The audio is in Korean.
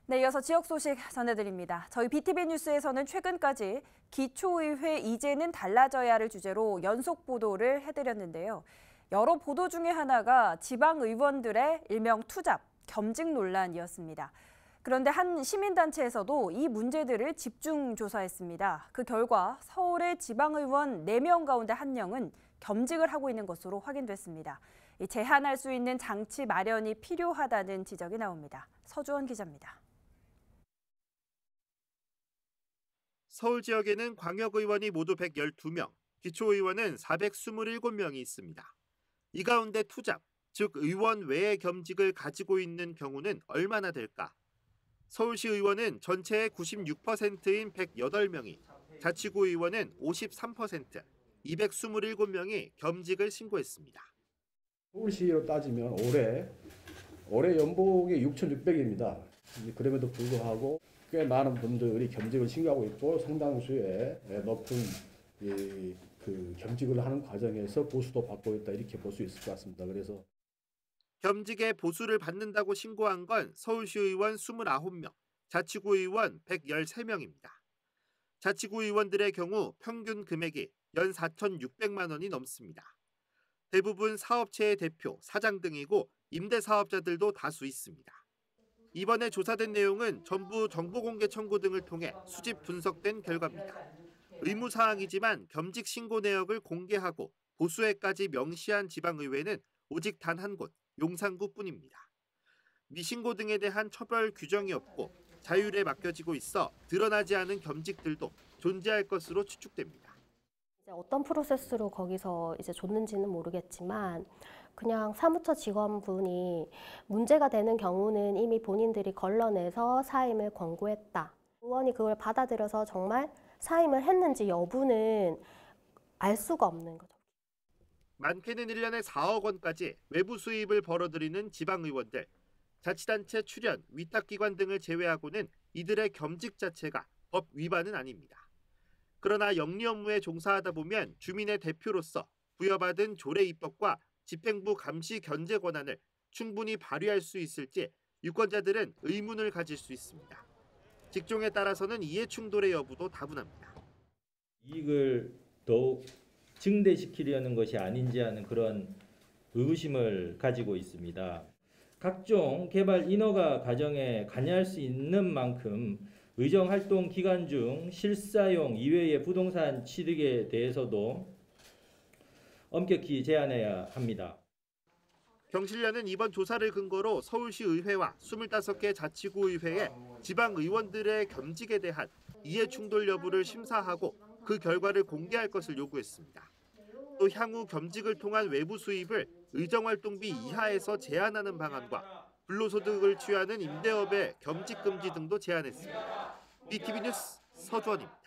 네, 이어서 지역 소식 전해드립니다. 저희 BTV 뉴스에서는 최근까지 기초의회 이제는 달라져야를 주제로 연속 보도를 해드렸는데요. 여러 보도 중에 하나가 지방의원들의 일명 투잡, 겸직 논란이었습니다. 그런데 한 시민단체에서도 이 문제들을 집중 조사했습니다. 그 결과 서울의 지방의원 4명 가운데 1명은 겸직을 하고 있는 것으로 확인됐습니다. 제한할 수 있는 장치 마련이 필요하다는 지적이 나옵니다. 서주원 기자입니다. 서울 지역에는 광역의원이 모두 112명, 기초의원은 427명이 있습니다. 이 가운데 투잡, 즉 의원 외의 겸직을 가지고 있는 경우는 얼마나 될까? 서울시 의원은 전체의 96%인 108명이, 자치구 의원은 53%, 227명이 겸직을 신고했습니다. 서울시로 따지면 올해 연봉이 6,600입니다. 그럼에도 불구하고 꽤 많은 분들이 겸직을 신고하고 있고 상당수의 높은 그 겸직을 하는 과정에서 보수도 받고 있다 이렇게 볼 수 있을 것 같습니다. 그래서 겸직에 보수를 받는다고 신고한 건 서울시 의원 29명, 자치구 의원 113명입니다. 자치구 의원들의 경우 평균 금액이 연 4,600만 원이 넘습니다. 대부분 사업체의 대표, 사장 등이고 임대사업자들도 다수 있습니다. 이번에 조사된 내용은 전부 정보공개 청구 등을 통해 수집 분석된 결과입니다. 의무사항이지만 겸직 신고 내역을 공개하고 보수액까지 명시한 지방의회는 오직 단 한 곳, 용산구뿐입니다. 미신고 등에 대한 처벌 규정이 없고 자율에 맡겨지고 있어 드러나지 않은 겸직들도 존재할 것으로 추측됩니다. 어떤 프로세스로 거기서 줬는지는 모르겠지만 그냥 사무처 직원분이 문제가 되는 경우는 이미 본인들이 걸러내서 사임을 권고했다. 의원이 그걸 받아들여서 정말 사임을 했는지 여부는 알 수가 없는 거죠. 많게는 1년에 4억 원까지 외부 수입을 벌어들이는 지방의원들. 자치단체 출연, 위탁기관 등을 제외하고는 이들의 겸직 자체가 법 위반은 아닙니다. 그러나 영리 업무에 종사하다 보면 주민의 대표로서 부여받은 조례 입법과 집행부 감시 견제 권한을 충분히 발휘할 수 있을지 유권자들은 의문을 가질 수 있습니다. 직종에 따라서는 이해 충돌의 여부도 다분합니다. 이익을 더욱 증대시키려는 것이 아닌지 하는 그런 의구심을 가지고 있습니다. 각종 개발 인허가 과정에 관여할 수 있는 만큼 의정활동 기간 중 실사용 이외의 부동산 취득에 대해서도 엄격히 제한해야 합니다. 경실련은 이번 조사를 근거로 서울시 의회와 25개 자치구 의회에 지방의원들의 겸직에 대한 이해충돌 여부를 심사하고 그 결과를 공개할 것을 요구했습니다. 또 향후 겸직을 통한 외부 수입을 의정활동비 이하에서 제한하는 방안과 불로소득을 취하는 임대업의 겸직 금지 등도 제안했습니다. BTV 뉴스 서주원입니다.